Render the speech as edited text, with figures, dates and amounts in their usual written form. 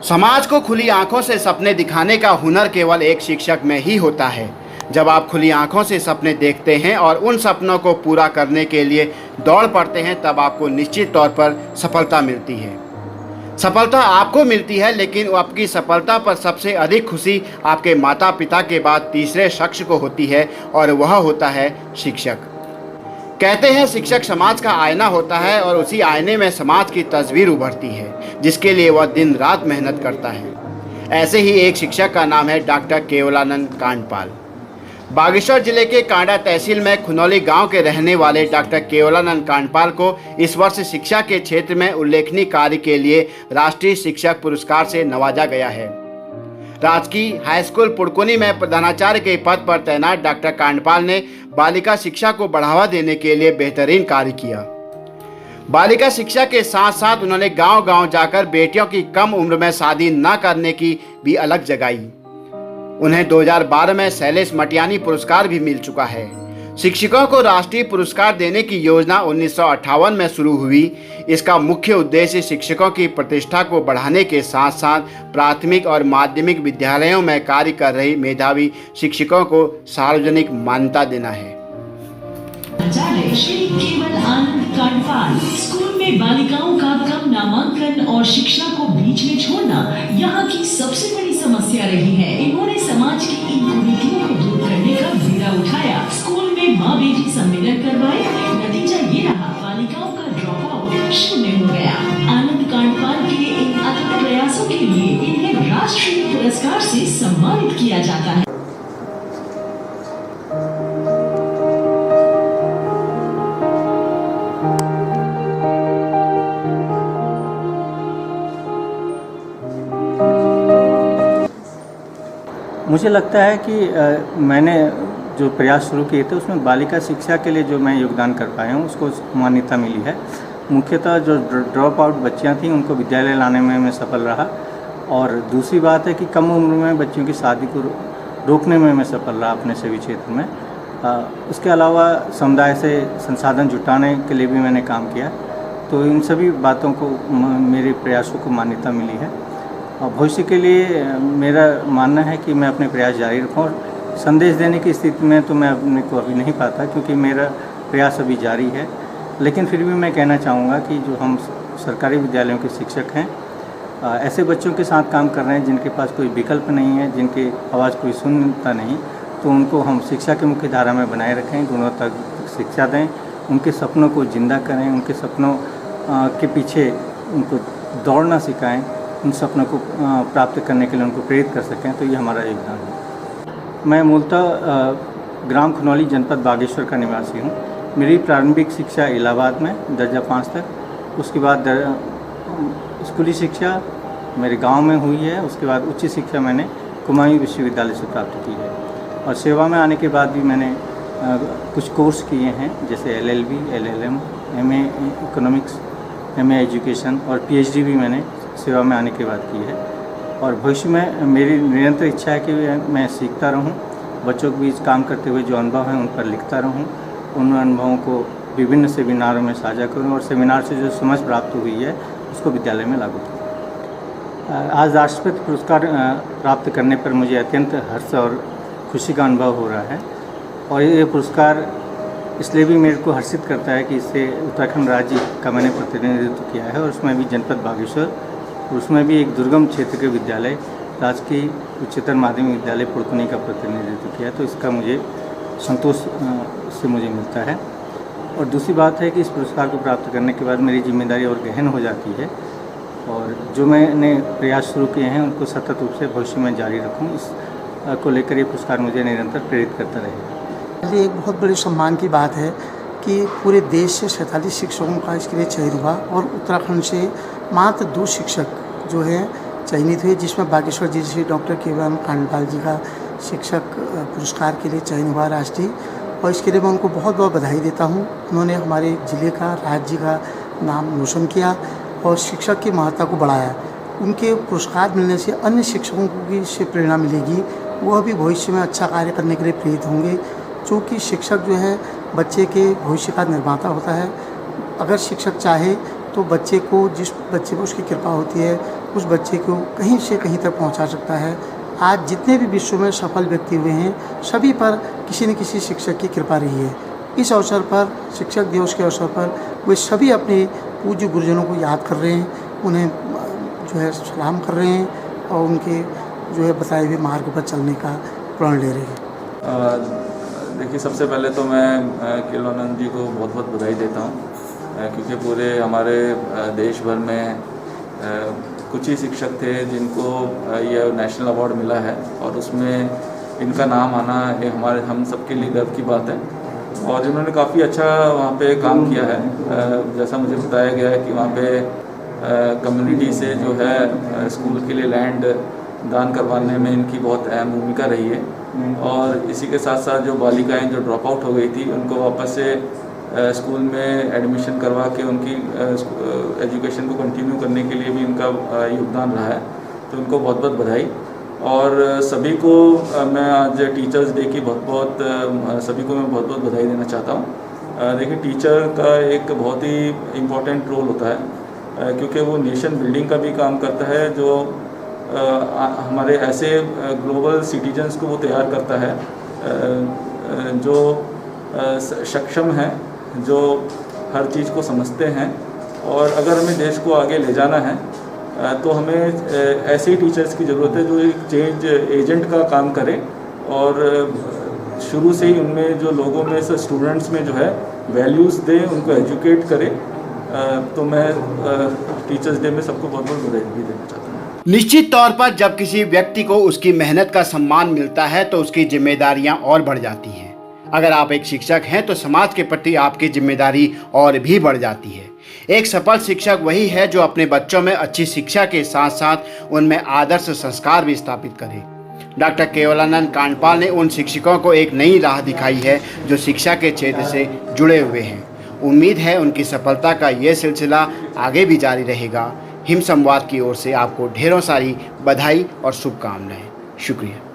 समाज को खुली आंखों से सपने दिखाने का हुनर केवल एक शिक्षक में ही होता है। जब आप खुली आंखों से सपने देखते हैं और उन सपनों को पूरा करने के लिए दौड़ पड़ते हैं, तब आपको निश्चित तौर पर सफलता मिलती है। सफलता आपको मिलती है, लेकिन आपकी सफलता पर सबसे अधिक खुशी आपके माता पिता के बाद तीसरे शख्स को होती है, और वह होता है शिक्षक। कहते हैं शिक्षक समाज का आईना होता है, और उसी आईने में समाज की तस्वीर उभरती है, जिसके लिए वह दिन रात मेहनत करता है। ऐसे ही एक शिक्षक का नाम है डॉक्टर केवलानंद कांडपाल। बागेश्वर जिले के कांडा तहसील में खुनौली गांव के रहने वाले डॉक्टर केवलानंद कांडपाल को इस वर्ष शिक्षा के क्षेत्र में उल्लेखनीय कार्य के लिए राष्ट्रीय शिक्षक पुरस्कार से नवाजा गया है। राजकीय हाई स्कूल पुड़कुनी में प्रधानाचार्य के पद पर तैनात डॉक्टर कांडपाल ने बालिका शिक्षा को बढ़ावा देने के लिए बेहतरीन कार्य किया। बालिका शिक्षा के साथ साथ उन्होंने गांव-गांव जाकर बेटियों की कम उम्र में शादी न करने की भी अलग जगाई। उन्हें 2012 में शैलेश मटियानी पुरस्कार भी मिल चुका है। शिक्षकों को राष्ट्रीय पुरस्कार देने की योजना 1958 में शुरू हुई। इसका मुख्य उद्देश्य शिक्षकों की प्रतिष्ठा को बढ़ाने के साथ साथ प्राथमिक और माध्यमिक विद्यालयों में कार्य कर रही मेधावी शिक्षकों को सार्वजनिक मान्यता देना है। श्री केवलानंद कांडपाल स्कूल में बालिकाओं का कम नामांकन और शिक्षा को बीच में छोड़ना यहाँ की सबसे बड़ी समस्या रही है। इन्होंने समाज की इन कुरीतियों को दूर करने का बीड़ा उठाया। स्कूल में माँ बेटी सम्मेलन करवाए। नतीजा ये रहा, बालिकाओं का ड्रॉप आउट शून्य हो गया। आनंद कांडपाल के इन अथक प्रयासों के लिए इन्हें राष्ट्रीय पुरस्कार से सम्मानित किया जाता है। मुझे लगता है कि मैंने जो प्रयास शुरू किए थे उसमें बालिका शिक्षा के लिए जो मैं योगदान कर पाया हूँ उसको मान्यता मिली है। मुख्यतः जो ड्रॉप आउट बच्चियाँ थीं उनको विद्यालय लाने में मैं सफल रहा, और दूसरी बात है कि कम उम्र में बच्चियों की शादी को रोकने में मैं सफल रहा अपने सभी क्षेत्र में। उसके अलावा समुदाय से संसाधन जुटाने के लिए भी मैंने काम किया। तो इन सभी बातों को, मेरे प्रयासों को मान्यता मिली है। और भविष्य के लिए मेरा मानना है कि मैं अपने प्रयास जारी रखूं, और संदेश देने की स्थिति में तो मैं अपने को अभी नहीं पाता, क्योंकि मेरा प्रयास अभी जारी है। लेकिन फिर भी मैं कहना चाहूँगा कि जो हम सरकारी विद्यालयों के शिक्षक हैं, ऐसे बच्चों के साथ काम कर रहे हैं जिनके पास कोई विकल्प नहीं है, जिनकी आवाज़ कोई सुनता नहीं, तो उनको हम शिक्षा की मुख्य धारा में बनाए रखें, गुणवत्ता शिक्षा दें, उनके सपनों को जिंदा करें, उनके सपनों के पीछे उनको दौड़ना सिखाएँ, उन सपनों को प्राप्त करने के लिए उनको प्रेरित कर सकें। तो ये हमारा योगदान है। मैं मूलतः ग्राम खुनौली जनपद बागेश्वर का निवासी हूँ। मेरी प्रारंभिक शिक्षा इलाहाबाद में दर्जा 5 तक, उसके बाद स्कूली शिक्षा मेरे गांव में हुई है। उसके बाद उच्च शिक्षा मैंने कुमायूं विश्वविद्यालय से प्राप्त की है, और सेवा में आने के बाद भी मैंने कुछ कोर्स किए हैं, जैसे LLB, LLM, MA economics, MA education, और PhD भी मैंने सेवा में आने के बाद की है। और भविष्य में मेरी निरंतर इच्छा है कि मैं सीखता रहूं, बच्चों के बीच काम करते हुए जो अनुभव हैं उन पर लिखता रहूं, उन अनुभवों को विभिन्न सेमिनारों में साझा करूं, और सेमिनार से जो समझ प्राप्त हुई है उसको विद्यालय में लागू करूं। आज राष्ट्रपति पुरस्कार प्राप्त करने पर मुझे अत्यंत हर्ष और खुशी का अनुभव हो रहा है। और ये पुरस्कार इसलिए भी मेरे को हर्षित करता है कि इससे उत्तराखंड राज्य का मैंने प्रतिनिधित्व किया है, और उसमें भी जनपद बागेश्वर, उसमें भी एक दुर्गम क्षेत्र के विद्यालय राजकीय उच्चतर माध्यमिक विद्यालय पुड़कुनी का प्रतिनिधित्व किया। तो इसका मुझे संतोष से मुझे मिलता है। और दूसरी बात है कि इस पुरस्कार को प्राप्त करने के बाद मेरी जिम्मेदारी और गहन हो जाती है, और जो मैंने प्रयास शुरू किए हैं उनको सतत रूप से भविष्य में जारी रखूँ। इस को लेकर ये पुरस्कार मुझे निरंतर प्रेरित करता रहेगा। ये एक बहुत बड़े सम्मान की बात है कि पूरे देश से 47 शिक्षकों का इसके लिए चयन हुआ, और उत्तराखंड से मात्र 2 शिक्षक जो हैं चयनित हुए, जिसमें बागेश्वर जिले से डॉक्टर केवलानंद कांडपाल जी का शिक्षक पुरस्कार के लिए चयन हुआ राष्ट्रीय। और इसके लिए मैं उनको बहुत बहुत बधाई देता हूँ। उन्होंने हमारे ज़िले का, राज्य का नाम रोशन किया और शिक्षक की महत्ता को बढ़ाया। उनके पुरस्कार मिलने से अन्य शिक्षकों को भी इससे प्रेरणा मिलेगी, वह भी भविष्य में अच्छा कार्य करने के लिए प्रेरित होंगे, क्योंकि शिक्षक जो है बच्चे के भविष्य का निर्माता होता है। अगर शिक्षक चाहे तो बच्चे को, जिस बच्चे पर उसकी कृपा होती है, उस बच्चे को कहीं से कहीं तक पहुंचा सकता है। आज जितने भी विश्व में सफल व्यक्ति हुए हैं, सभी पर किसी न किसी शिक्षक की कृपा रही है। इस अवसर पर, शिक्षक दिवस के अवसर पर, वे सभी अपने पूज्य गुरुजनों को याद कर रहे हैं, उन्हें जो है सलाम कर रहे हैं और उनके जो है बताए हुए मार्ग पर चलने का प्रण ले रहे हैं। देखिए, सबसे पहले तो मैं केवलानंद जी को बहुत बहुत बधाई देता हूँ, क्योंकि पूरे हमारे देश भर में कुछ ही शिक्षक थे जिनको यह नेशनल अवार्ड मिला है, और उसमें इनका नाम आना ये हम सबके लिए गर्व की बात है। और इन्होंने काफ़ी अच्छा वहाँ पे काम किया है। जैसा मुझे बताया गया है कि वहाँ पे कम्युनिटी से जो है स्कूल के लिए लैंड दान करवाने में इनकी बहुत अहम भूमिका रही है। और इसी के साथ साथ जो बालिकाएं जो ड्रॉप आउट हो गई थी, उनको वापस से स्कूल में एडमिशन करवा के उनकी एजुकेशन को कंटिन्यू करने के लिए भी इनका योगदान रहा है। तो उनको बहुत बहुत बधाई। और सभी को मैं आज टीचर्स डे की सभी को मैं बहुत बहुत बधाई देना चाहता हूँ। देखिए, टीचर का एक बहुत ही इम्पोर्टेंट रोल होता है, क्योंकि वो नेशन बिल्डिंग का भी काम करता है, जो हमारे ऐसे ग्लोबल सिटीजन्स को वो तैयार करता है जो सक्षम हैं, जो हर चीज़ को समझते हैं। और अगर हमें देश को आगे ले जाना है तो हमें ऐसे ही टीचर्स की ज़रूरत है जो एक चेंज एजेंट का काम करें, और शुरू से ही उनमें जो लोगों में से स्टूडेंट्स में जो है वैल्यूज़ दें, उनको एजुकेट करें। तो मैं टीचर्स डे में सबको बहुत बहुत बधाई भी देना चाहता हूँ। निश्चित तौर पर जब किसी व्यक्ति को उसकी मेहनत का सम्मान मिलता है तो उसकी जिम्मेदारियां और बढ़ जाती हैं। अगर आप एक शिक्षक हैं तो समाज के प्रति आपकी जिम्मेदारी और भी बढ़ जाती है। एक सफल शिक्षक वही है जो अपने बच्चों में अच्छी शिक्षा के साथ साथ उनमें आदर्श संस्कार भी स्थापित करे। डॉक्टर केवलानंद कांडपाल ने उन शिक्षकों को एक नई राह दिखाई है जो शिक्षा के क्षेत्र से जुड़े हुए हैं। उम्मीद है उनकी सफलता का ये सिलसिला आगे भी जारी रहेगा। हिम संवाद की ओर से आपको ढेरों सारी बधाई और शुभकामनाएं। शुक्रिया।